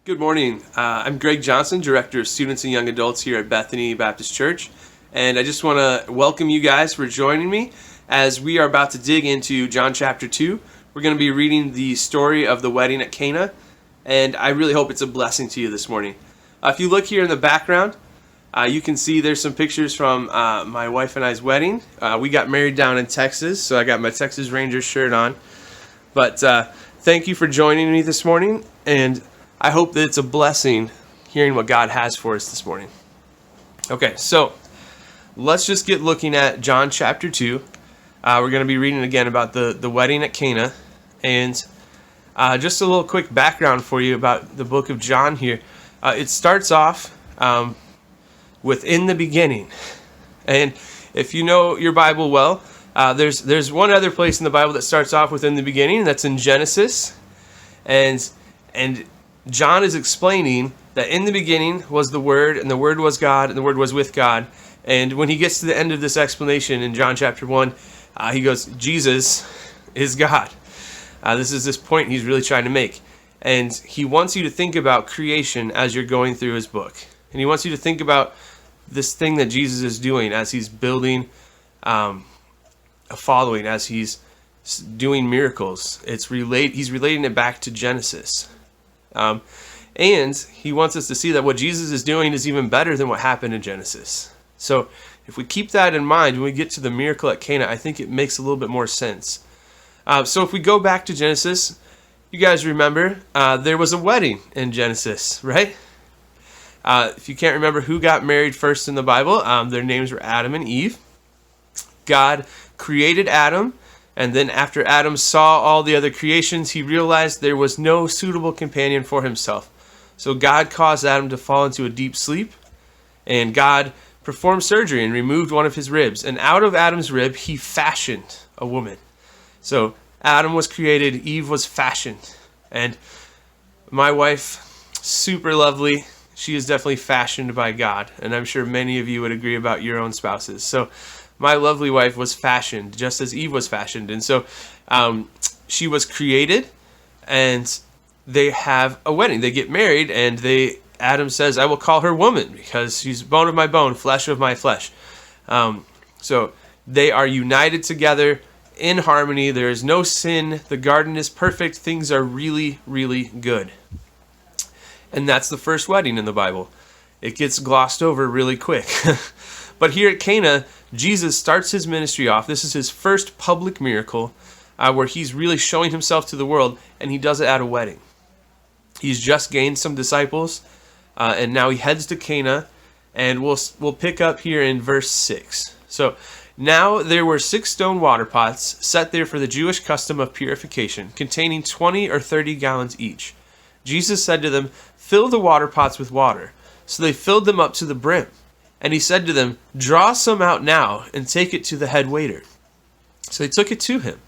Good morning. I'm Greg Johnson, Director of Students and Young Adults here at Bethany Baptist Church. And I just want to welcome you guys for joining me as we are about to dig into John chapter 2. We're going to be reading the story of the wedding at Cana, and I really hope it's a blessing to you this morning. If you look here in the background, you can see there's some pictures from my wife and I's wedding. We got married down in Texas, so I got my Texas Rangers shirt on. But thank you for joining me this morning, and I hope that it's a blessing hearing what God has for us this morning. Okay, so let's just get looking at John chapter 2. We're going to be reading again about the wedding at Cana. And just a little quick background for you about the book of John here. It starts off with "in the beginning." And if you know your Bible well, there's one other place in the Bible that starts off with "in the beginning," and that's in Genesis. And John is explaining that in the beginning was the Word, and the Word was God, and the Word was with God. And when he gets to the end of this explanation in John chapter 1, he goes, Jesus is God. This is this point he's really trying to make. And he wants you to think about creation as you're going through his book. And he wants you to think about this thing that Jesus is doing as he's building a following, as he's doing miracles. He's relating it back to Genesis. And he wants us to see that what Jesus is doing is even better than what happened in Genesis. So if we keep that in mind when we get to the miracle at Cana, I think it makes a little bit more sense. So if we go back to Genesis, you guys remember there was a wedding in Genesis, right? If you can't remember who got married first in the Bible, their names were Adam and Eve. God created Adam. And then after Adam saw all the other creations, he realized there was no suitable companion for himself. So God caused Adam to fall into a deep sleep, and God performed surgery and removed one of his ribs. And out of Adam's rib, he fashioned a woman. So Adam was created, Eve was fashioned. And my wife, super lovely, she is definitely fashioned by God. And I'm sure many of you would agree about your own spouses. So my lovely wife was fashioned just as Eve was fashioned. And so she was created, and they have a wedding. They get married, and Adam says, I will call her woman because she's bone of my bone, flesh of my flesh. So they are united together in harmony. There is no sin. The garden is perfect. Things are really, really good. And that's the first wedding in the Bible. It gets glossed over really quick. But here at Cana, Jesus starts his ministry off. This is his first public miracle where he's really showing himself to the world, and he does it at a wedding. He's just gained some disciples, and now he heads to Cana, and we'll pick up here in verse 6. So, now there were 6 stone water pots set there for the Jewish custom of purification, containing 20 or 30 gallons each. Jesus said to them, fill the water pots with water. So they filled them up to the brim. And he said to them, draw some out now and take it to the head waiter. So they took it to him.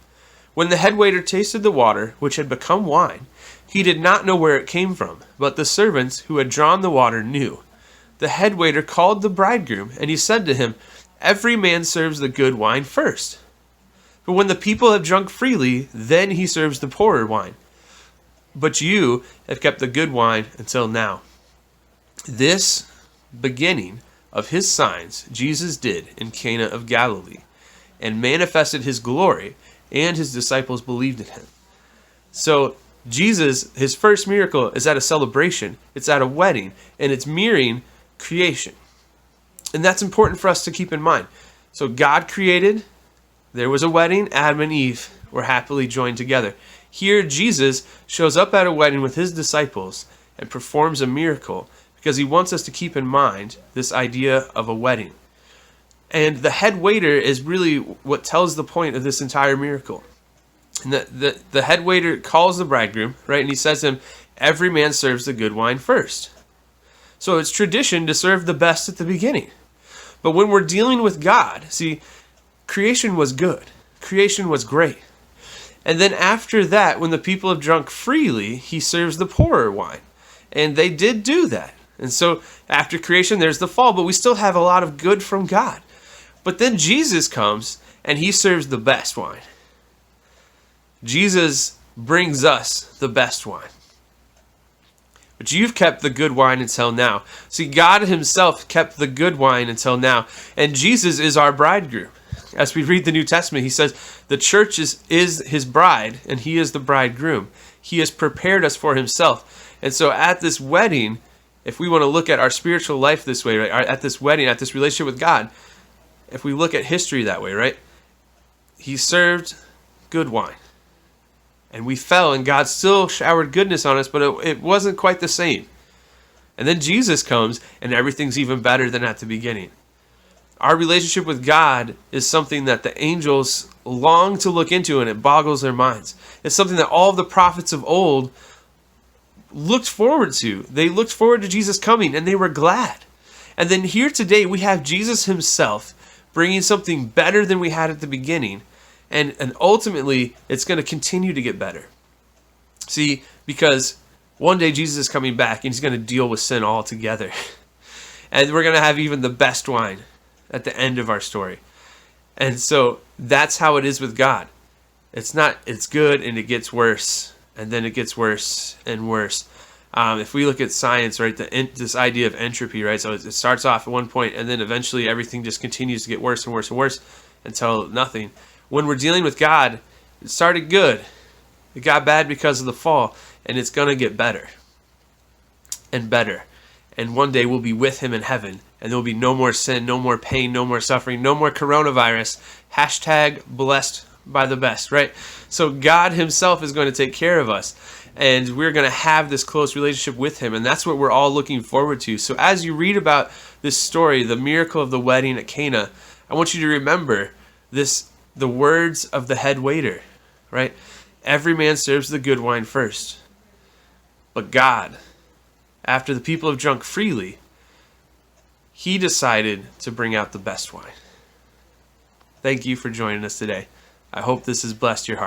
When the head waiter tasted the water, which had become wine, he did not know where it came from, but the servants who had drawn the water knew. The head waiter called the bridegroom, and he said to him, every man serves the good wine first. But when the people have drunk freely, then he serves the poorer wine. But you have kept the good wine until now. This beginning of his signs Jesus did in Cana of Galilee, and manifested his glory, and his disciples believed in him. So Jesus, his first miracle is at a celebration, it's at a wedding, and it's mirroring creation. And that's important for us to keep in mind. So God created, there was a wedding, Adam and Eve were happily joined together. Here Jesus shows up at a wedding with his disciples and performs a miracle, because he wants us to keep in mind this idea of a wedding. And the head waiter is really what tells the point of this entire miracle. And the head waiter calls the bridegroom, right? And he says to him, every man serves the good wine first. So it's tradition to serve the best at the beginning. But when we're dealing with God, see, creation was good. Creation was great. And then after that, when the people have drunk freely, he serves the poorer wine. And they did do that. And so after creation, there's the fall, but we still have a lot of good from God. But then Jesus comes and he serves the best wine. Jesus brings us the best wine. But but you've kept the good wine until now. See, God himself kept the good wine until now, and Jesus is our bridegroom. As we read the New Testament, he says the church is his bride, and he is the bridegroom. He has prepared us for himself. And so at this wedding, if we want to look at our spiritual life this way, right, at this wedding, at this relationship with God, if we look at history that way, right, he served good wine. And we fell, and God still showered goodness on us, but it wasn't quite the same. And then Jesus comes, and everything's even better than at the beginning. Our relationship with God is something that the angels long to look into, and it boggles their minds. It's something that all of the prophets of old looked forward to. They looked forward to Jesus coming, and they were glad. And then here today, we have Jesus himself bringing something better than we had at the beginning. And ultimately, it's going to continue to get better. See, because one day Jesus is coming back, and he's going to deal with sin altogether. And we're going to have even the best wine at the end of our story. And so that's how it is with God. It's good, and it gets worse. And then it gets worse and worse. If we look at science, right, this idea of entropy, right, so it starts off at one point, and then eventually everything just continues to get worse and worse and worse until nothing. When we're dealing with God, it started good. It got bad because of the fall, and it's going to get better and better. And one day we'll be with him in heaven, and there will be no more sin, no more pain, no more suffering, no more coronavirus. # blessed by the best, right? So God himself is going to take care of us, and we're going to have this close relationship with him, and that's what we're all looking forward to. So as you read about this story, the miracle of the wedding at Cana, I want you to remember the words of the head waiter, right? Every man serves the good wine first, but God, after the people have drunk freely, he decided to bring out the best wine. Thank you for joining us today. I hope this has blessed your heart.